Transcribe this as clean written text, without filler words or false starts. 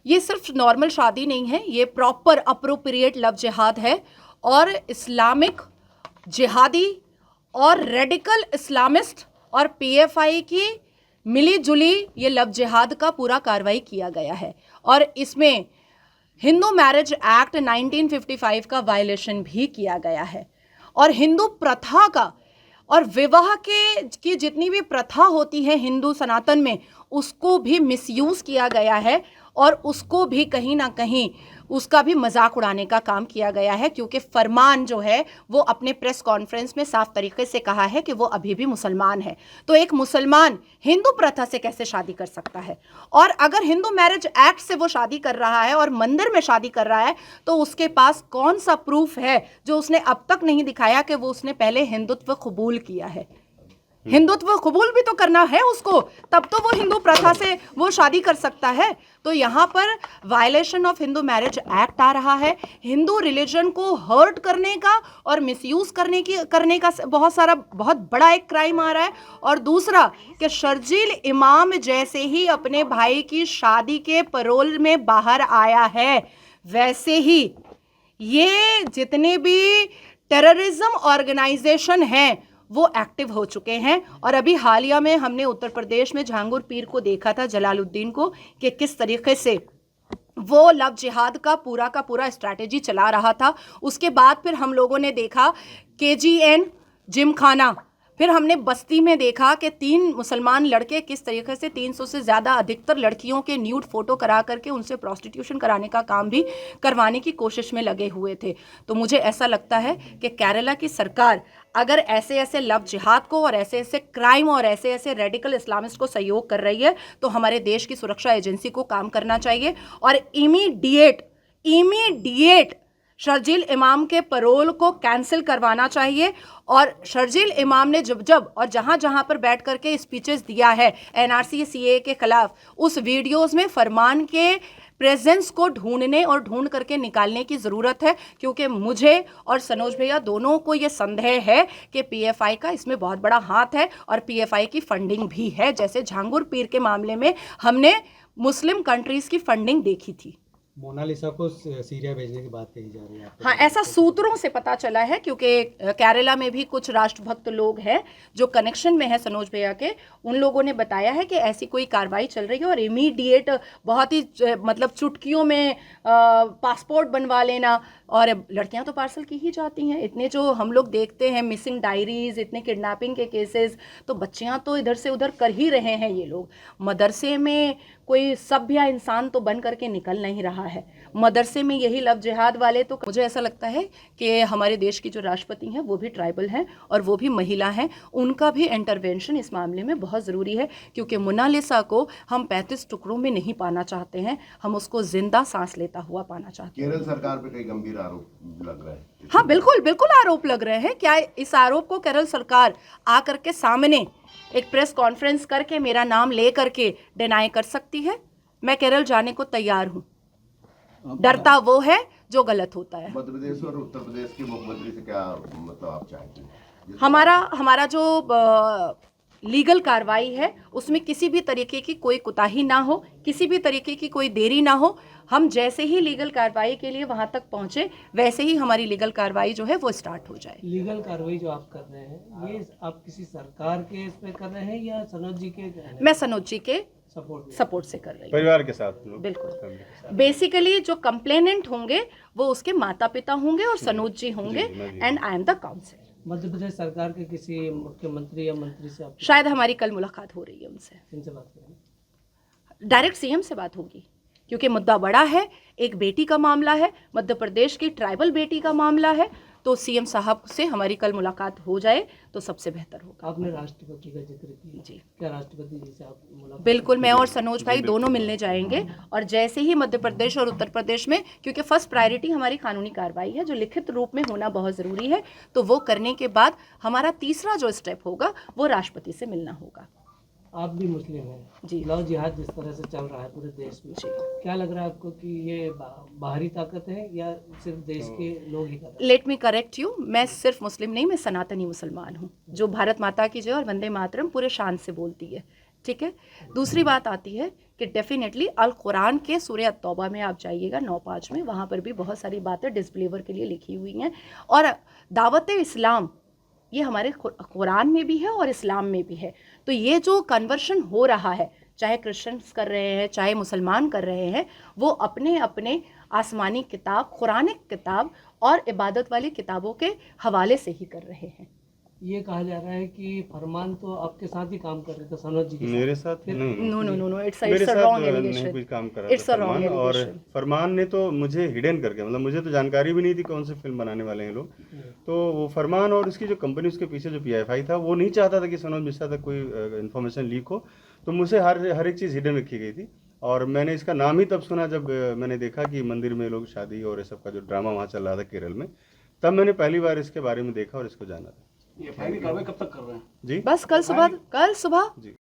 ये सिर्फ नॉर्मल शादी नहीं है, ये प्रॉपर अप्रोप्रिएट लव जिहाद है और इस्लामिक जिहादी और रेडिकल इस्लामिस्ट और पीएफआई की मिली जुली ये लव जिहाद का पूरा कार्रवाई किया गया है। और इसमें हिंदू मैरिज एक्ट 1955 का वायलेशन भी किया गया है और हिंदू प्रथा का और विवाह की जितनी भी प्रथा होती है हिंदू सनातन में उसको भी मिसयूज़ किया गया है और उसको भी कहीं ना कहीं उसका भी मजाक उड़ाने का काम किया गया है, क्योंकि फरमान जो है वो अपने प्रेस कॉन्फ्रेंस में साफ तरीके से कहा है कि वो अभी भी मुसलमान है। तो एक मुसलमान हिंदू प्रथा से कैसे शादी कर सकता है? और अगर हिंदू मैरिज एक्ट से वो शादी कर रहा है और मंदिर में शादी कर रहा है तो उसके पास कौन सा प्रूफ है जो उसने अब तक नहीं दिखाया कि वो उसने पहले हिंदुत्व कबूल किया है? हिंदुत्व कबूल भी तो करना है उसको, तब तो वो हिंदू प्रथा से वो शादी कर सकता है। तो यहाँ पर violation of Hindu marriage act आ रहा है, हिंदू रिलीजन को हर्ट करने का और मिसयूज करने का बहुत बड़ा एक क्राइम आ रहा है। और दूसरा कि शर्जील इमाम जैसे ही अपने भाई की शादी के पैरोल में बाहर आया है, वैसे ही ये जितने भी टेररिज्म ऑर्गेनाइजेशन हैं वो एक्टिव हो चुके हैं। और अभी हालिया में हमने उत्तर प्रदेश में जहांगीर पीर को देखा था, जलालुद्दीन को, कि किस तरीके से वो लव जिहाद का पूरा स्ट्रैटेजी चला रहा था। उसके बाद फिर हम लोगों ने देखा KGN जिमखाना, फिर हमने बस्ती में देखा कि 3 मुसलमान लड़के किस तरीके से 300 से ज़्यादा अधिकतर लड़कियों के न्यूड फोटो करा करके उनसे प्रोस्टिट्यूशन कराने का काम भी करवाने की कोशिश में लगे हुए थे। तो मुझे ऐसा लगता है कि केरला की सरकार अगर ऐसे ऐसे लव जिहाद को और ऐसे ऐसे क्राइम और ऐसे ऐसे रेडिकल इस्लामिस्ट को सहयोग कर रही है तो हमारे देश की सुरक्षा एजेंसी को काम करना चाहिए और इमीडिएट शर्जील इमाम के पैरोल को कैंसिल करवाना चाहिए। और शर्जील इमाम ने जब और जहां पर बैठ करके स्पीचेस दिया है NRC CAA के खिलाफ, उस वीडियोस में फरमान के प्रेजेंस को ढूंढ करके निकालने की ज़रूरत है, क्योंकि मुझे और सनोज भैया दोनों को ये संदेह है कि PFI का इसमें बहुत बड़ा हाथ है और PFI की फंडिंग भी है, जैसे जहांगीर पीर के मामले में हमने मुस्लिम कंट्रीज़ की फंडिंग देखी थी। मोनालिसा को सीरिया भेजने की बात कही जा रही है। हाँ, ऐसा सूत्रों से पता चला है, क्योंकि केरला में भी कुछ राष्ट्रभक्त लोग हैं जो कनेक्शन में है सनोज भैया के, उन लोगों ने बताया है कि ऐसी कोई कार्रवाई चल रही है और इमीडिएट बहुत ही मतलब चुटकियों में पासपोर्ट बनवा लेना। और लड़कियां तो पार्सल की ही जाती हैं, इतने जो हम लोग देखते हैं मिसिंग डायरीज, इतने किडनैपिंग के केसेस, तो बच्चियां तो इधर से उधर कर ही रहे हैं ये लोग। मदरसे में कोई सभ्य इंसान तो बन करके निकल नहीं रहा है, मदरसे में यही लव जिहाद वाले। तो मुझे ऐसा लगता है कि हमारे देश की जो राष्ट्रपति हैं वो भी ट्राइबल हैं और वो भी महिला हैं, उनका भी इंटरवेंशन इस मामले में बहुत ज़रूरी है, क्योंकि मोनालिसा को हम 35 टुकड़ों में नहीं पाना चाहते हैं, हम उसको जिंदा सांस लेता हुआ पाना चाहते हैं। केरल सरकार पे कई गंभीर आरोप लग रहे हैं। हाँ, बिल्कुल आरोप लग रहे हैं। क्या इस आरोप को केरल सरकार आकर के सामने एक प्रेस कॉन्फ्रेंस करके मेरा नाम ले करके डिनाई कर सकती है? मैं केरल जाने को तैयार हूँ। डरता वो है जो गलत होता है। मध्य प्रदेश और उत्तर प्रदेश के मुख्यमंत्री से क्या मतलब आप चाहते हैं? हमारा जो लीगल कार्रवाई है उसमें किसी भी तरीके की कोई कुताही ना हो, किसी भी तरीके की कोई देरी ना हो। हम जैसे ही लीगल कार्रवाई के लिए वहां तक पहुंचे वैसे ही हमारी लीगल कार्रवाई जो है वो स्टार्ट हो जाए। लीगल कार्रवाई जो आप कर रहे हैं ये आप किसी सरकार के इस पे कर रहे हैं या सनोज जी के? मैं सनोज जी के सपोर्ट से कर रही हूँ, परिवार के साथ। बिल्कुल। बेसिकली जो कंप्लेनेंट होंगे वो उसके माता पिता होंगे और सनोज जी होंगे and I am the council. Madhya Pradesh सरकार के किसी मुख्यमंत्री या मंत्री से आप शायद हमारी कल मुलाकात हो रही है उनसे, किनसे बात करेंगे? डायरेक्ट CM से बात होगी, क्योंकि मुद्दा बड़ा है, एक बेटी का मामला है, मध्य प्रदेश की ट्राइबल बेटी का मामला है। तो CM साहब से हमारी कल मुलाकात हो जाए तो सबसे बेहतर होगा। आपने राष्ट्रपति का जिक्र किया जी, क्या राष्ट्रपति जी से आप मुलाकात? बिल्कुल, मैं और सनोज भाई दोनों मिलने जाएंगे और जैसे ही मध्य प्रदेश और उत्तर प्रदेश में, क्योंकि फर्स्ट प्रायोरिटी हमारी कानूनी कार्रवाई है जो लिखित रूप में होना बहुत ज़रूरी है, तो वो करने के बाद हमारा तीसरा जो स्टेप होगा वो राष्ट्रपति से मिलना होगा। आप भी मुस्लिम हैं जी। लव जिहाद जिस तरह से चल रहा है पूरे देश में, क्या लग रहा है आपको कि ये बाहरी ताकत है या सिर्फ देश के लोग ही कर रहे हैं? लेट मी करेक्ट यू, मैं सिर्फ मुस्लिम नहीं, मैं सनातनी मुसलमान हूँ जो भारत माता की जय और वंदे मातरम पूरे शान से बोलती है। ठीक है। दूसरी बात आती है कि डेफिनेटली अल कुरान के सूरह तौबा में आप जाइएगा 9:5 में, वहाँ पर भी बहुत सारी बातें डिसबिलीवर के लिए लिखी हुई हैं। और दावत इस्लाम ये हमारे कुरान में भी है और इस्लाम में भी है। तो ये जो कन्वर्शन हो रहा है, चाहे क्रिश्चियंस कर रहे हैं चाहे मुसलमान कर रहे हैं, वो अपने अपने आसमानी किताब, कुरानिक किताब और इबादत वाली किताबों के हवाले से ही कर रहे हैं। ये कहा जा रहा है कि फरमान तो आपके साथ ही काम कर रहे थे, सनोज जी के साथ। मेरे साथ नहीं, no no no no, it's मेरे अ साथ रॉन्ग नहीं एलिगेशन। कुछ काम करा It's था a wrong फरमान। और allegation. फरमान ने तो मुझे हिडन करके, मतलब मुझे तो जानकारी भी नहीं थी कौन सी फिल्म बनाने वाले हैं लोग। तो वो फरमान और उसकी जो कंपनी, उसके पीछे जो PFI था, वो नहीं चाहता था कि सनोज मिश्रा तक कोई इन्फॉर्मेशन लीक हो। तो मुझे हर एक चीज़ हिडन रखी गई थी। और मैंने इसका नाम ही तब सुना जब मैंने देखा कि मंदिर में लोग शादी और ये सब का जो ड्रामा वहाँ चल रहा था केरल में, तब मैंने पहली बार इसके बारे में देखा और इसको जाना था। ये फाइल की कार्रवाई कब तक कर रहे हैं? जी बस कल सुबह जी।